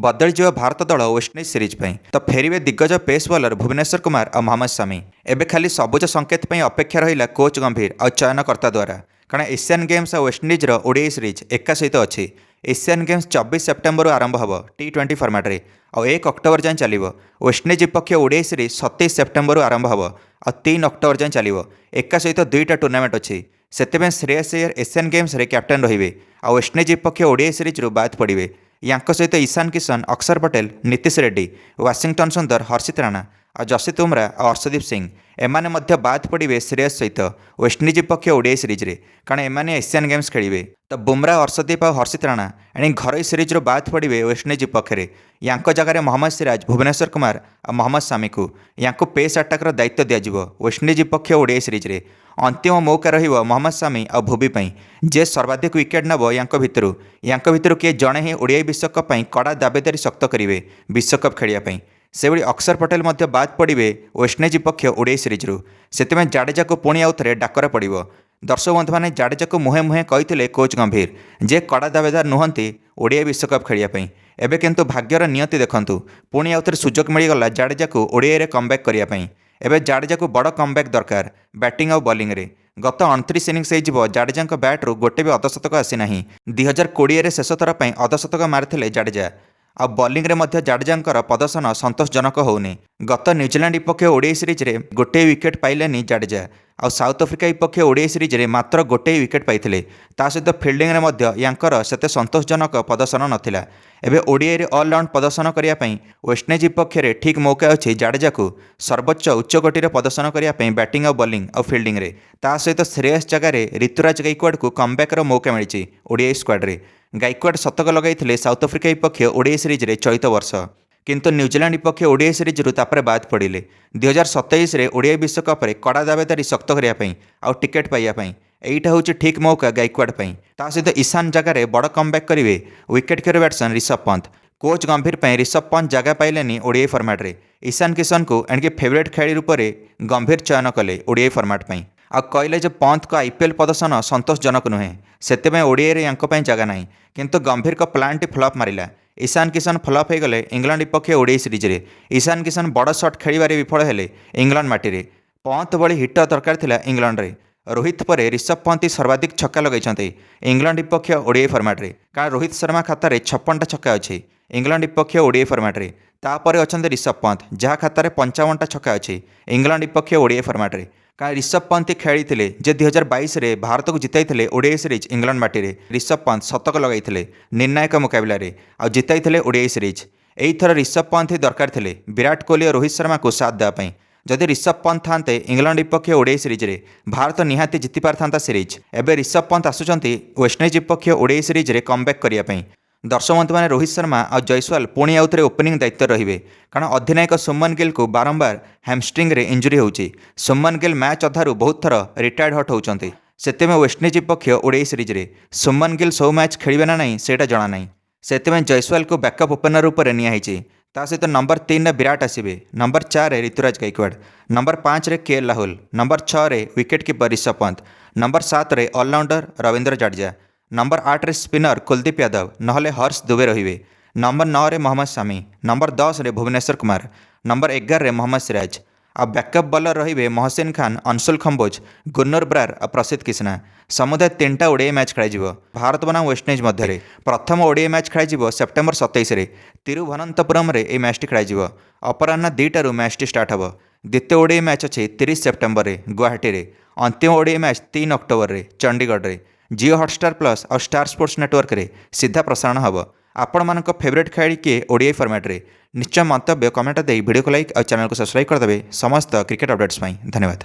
बदलिଯିବ भारत दल West Indies series ପାଇଁ ତ ଫେରିବେ ଦିଗ୍ଗଜ पेस ବୋଲର ଭୁବନେଶ୍ୱର କୁମାର ଆଉ ମହମ୍ମଦ ସାମି। ଏବେ ଖାଲି ସବୁଜ ସଂକେତ ପାଇଁ ଅପେକ୍ଷା ରହିଲା କୋଚ୍ ଗମ୍ଭୀର ଆଉ ଚୟନକର୍ତ୍ତା ଦ୍ୱାରା, କାରଣ ଏସିଆନ୍ ଗେମ୍ସ ଆଉ ୱେଷ୍ଟଇଣ୍ଡିଜ୍ର ଓଡିଆଇ ସିରିଜ୍ ଏକା ସହିତ ଅଛି। ଏସିଆନ୍ ଗେମ୍ସ 24 ସେପ୍ଟେମ୍ବରରୁ ଆରମ୍ଭ ହେବ T20 ଫର୍ମାଟ୍ରେ ଆଉ 1 ଅକ୍ଟୋବର ଯାଏଁ ଚାଲିବ। ୱେଷ୍ଟଇଣ୍ଡିଜ୍ ବିପକ୍ଷ ଓଡିଆଇ ସିରିଜ୍ 27 ସେପ୍ଟେମ୍ବରରୁ ଆରମ୍ଭ ହେବ ଆଉ 3 ଅକ୍ଟୋବର ଯାଏଁ ଚାଲିବ। ଏକା ସହିତ ଦୁଇଟା ଟୁର୍ଣ୍ଣାମେଣ୍ଟ ଅଛି, ସେଥିପାଇଁ ଶ୍ରେୟସ ଅୟ୍ୟର ଏସିଆନ୍ ଗେମ୍ସରେ କ୍ୟାପ୍ଟେନ୍ ରହିବେ ଆଉ ୱେଷ୍ଟଇଣ୍ଡିଜ୍ ବିପକ୍ଷ ଓଡିଆଇ ସିରିଜ୍ରୁ ବାଦ୍ ପଡ଼ିବେ। ୟାଙ୍କ ସହିତ ईशान किशन, अक्षर पटेल, नीतीश रेड्डी, वाशिंगटन सुंदर, हर्षित राणा और जसित बुमरा और अर्शदीप सिंह एमाने मध्य बाद पड़े श्रेयस सहित वेस्टइंडिज विपक्ष ओडीआई सीरीज रे, कारण एमाने एशियन गेम्स खेलिए। तो बुमरा, अर्शदीप और हर्षित राणा एणे घर सीरीज बाद पड़े वेस्टइंडिज विपक्ष में। यांक जगह मोहम्मद सिराज, भुवनेश्वर कुमार और मोहम्मद सामी को यांको पेस अटैकर दायित्व दिज्व वेस्टइंडिज विपक्ष ओडीआई सीरीज रे। अंतिम मौका रहिबो मोहम्मद सामी और भुवी पई, जे सर्वाधिक विकेट नब यांक भितरु किए जड़े ही ओडीआई विश्वकप कड़ा दावेदारी शक्त करेंगे विश्वकप खेलिया। से भली अक्षर पटेल मध्य बाद पड़े वेस्टइंडिज विपक्ष ओडीआई सीरीज रू, से जाडेजा को पुणी आउ थे डाकर पड़ो। दर्शक बंधु मैंने जाडेजा को मुहे मुहे कही कोच गंभीर जे कड़ा दावेदार नुहंती ओडीआई विश्वकप खेलिया। एबे किंतु भाग्यर नियति देखंतु, पुणी आउ थे सुजोग मिलगला जाडेजा को ओडीआई रे कमबैक करने। एबे जाडेजा को बड़ कमबैक दरकार बैटिंग और बॉलिंग रे। गत 29 इनिंग्स हो जाडेजा बैट्रु गोटे भी अर्धशतक आसीना। 2020 शेष थर पर अर्धशतक मारिथिले जाडेजा आ बॉलिंग रे मध्य जाडेजा प्रदर्शन संतोषजनक होउनी। गत न्यूजीलैंड विपक्ष ओडीआई सीरीज रे गोटे विकेट पाइलेनी जाडेजा आ साउथ अफ्रीका विपक्ष ओडीआई सीरीज रे मात्र गोटे विकेट पाइथिले। ता सहित फील्डिंग रे मध्य यांकर सेते संतोषजनक प्रदर्शन नथिला। एबे ओडीआई रे ऑल राउंड प्रदर्शन करिया पई वेस्टइंडिज विपक्ष रे ठीक मौका अछि जाडेजा को सर्वोच्च उच्चकोटीर प्रदर्शन करिया पई बैटिंग और बॉलिंग और फील्डिंग रे। ता सहित श्रेयस जगह ऋतुराज गायकवाड़ को कमबैक मोका मिली ओडीआई स्क्वाड रे। गायकवाड़ शतक लगाई साउथ अफ्रीका विपक्ष ओडीआई सीरीज रे चलित वर्ष, किंतु न्यूजीलैंड विपक्ष ओडीआई सीरीज रू तापर बाद पड़े। 2027 रे ओडीआई विश्वकप रे कड़ा दावेदारी शक्त करने और टिकेट पाइबापी एटा हूँ ठीक मौका गायकवाड़ पई। ता सहित ईशान जगह बड़ कमबैक करेंगे wicket keeper batsman Rishabh Pant. Coach गंभीर पर ऋषभ पंत जगह पाइलेनी ओडीआई फर्माट्रे। ईशान किशन को एणिके फेवरेट खेलाड़ी रूप में गंभीर चयन कले ओडीआई फर्माट पर आ कहले जे पंत को आईपीएल प्रदर्शन संतोषजनक नुहे, से ओडीआई रे यांक पई जगह नहीं। किंतु गंभीर को प्लान टी फ्लॉप मारिला। ईशान किशन फ्लॉप हो गले इंग्लैंड विपक्ष ओडीआई सीरीज रे। ईशान किशन बड़ शट खेलिबारे विफल हेले इंग्लैंड माटी रे। पंत भली हिटर दरकार थिला इंग्लैंड रे। रोहित पर ऋषभ पंत ही सर्वाधिक छक्का लगाई इंग्लैंड विपक्ष ओडीआई फर्माट्रे, कारण रोहित शर्मा खातार 56टा छक्का अच्छी इंग्लैंड विपक्ष ओडीआई फर्माट्रे। तापर अच्छा ऋषभ पंत जहाँ खातार 55टा छक्का अच्छी इंग्लैंड विपक्ष ओडीआई फर्माट्रे। कारण ऋषभ पंत खेली जे 2022 रे भारत को जिताई ओडीआई सीरीज इंग्लैंड माटी रे। ऋषभ पंत शतक लगाई निर्णायक मुकाबला रे आ जिताई ओडीआई सीरीज। एई थर ऋषभ पंत ही दरकार थे विराट कोहली और रोहित शर्मा को साथ देवाई। जदि ऋषभ पंत थांते इंग्लैंड विपक्ष ओडीआई सीरीज रे भारत निहाती जिति पारथांता सीरीज। एबे ऋषभ पंत आसुचंती वेस्टइंडिज विपक्ष ओडीआई सीरीज रे कमबैक करिया पई। दर्शक बंधु मैंने रोहित शर्मा और जयसवाल पुणी आउ थे ओपनिंग दायित्व रहिबे, कारण अधिनायक सुमन गिल को बारंबार हैमस्ट्रिंग रे इंजुरी होउची। सुमन गिल मैच अधारू बहुत थर रिटायर्ड हट होउचंती। सेतेमे वेस्टइंडिज विपक्ष ओडीआई सीरीज रे सुमन गिल सब मैच खेलिबे ना नहीं सेटा जणा नहीं। सेतेमे जयसवाल को बैकअप ओपनर रूप में नियाहिची। ता सहित नंबर 3 रे विराट आसिबे, नंबर 4 रे ऋतुराज गायकवाड़, नंबर 5 रे केएल राहुल, नंबर 6 रे wicket keeper Rishabh Pant, number 7 रे ऑलराउंडर रविंद्र जडेजा, नंबर 8 रे स्पिनर कुलदीप यादव नहले हर्ष दुबे रहिबे, नंबर 9 रे मोहम्मद सामी, नंबर 10 रे भुवनेश्वर कुमार, नंबर 11 रे मोहम्मद सिराज। आ बैकअप बॉलर रहिबे मोहसिन खान, अंशुल खम्बोज, गुन्नूर ब्रार और प्रसिद्ध किष्णा। समुदाय 3टा ओडीआई मैच खेल भारत बनाम वेस्टइंडिज मध्य। प्रथम ओडीआई मैच खेल सेप्टेम्बर 27 रे तिरुवनंतपुरम रे ए मैच खेल अपराह 2टारू मैच स्टार्ट हम। द्वितीय ओडीआई मैच अच्छी 30 सेप्टेम्बर रे गुवाहाटी रे। अंतिम ओडीआई मैच 3 अक्टोबर रे चंडीगढ़ रे। जियो हॉटस्टार प्लस और स्टार स्पोर्ट्स नेटवर्क रे सीधा प्रसारण हम। आपण मानक फेवरेट खेलाड़ी किए ओडीआई फॉर्मेट रे निश्चय मंतव्य कमेंट दे वीडियो को लाइक और चैनल को सब्सक्राइब करदे समस्त क्रिकेट अपडेट्स। धन्यवाद।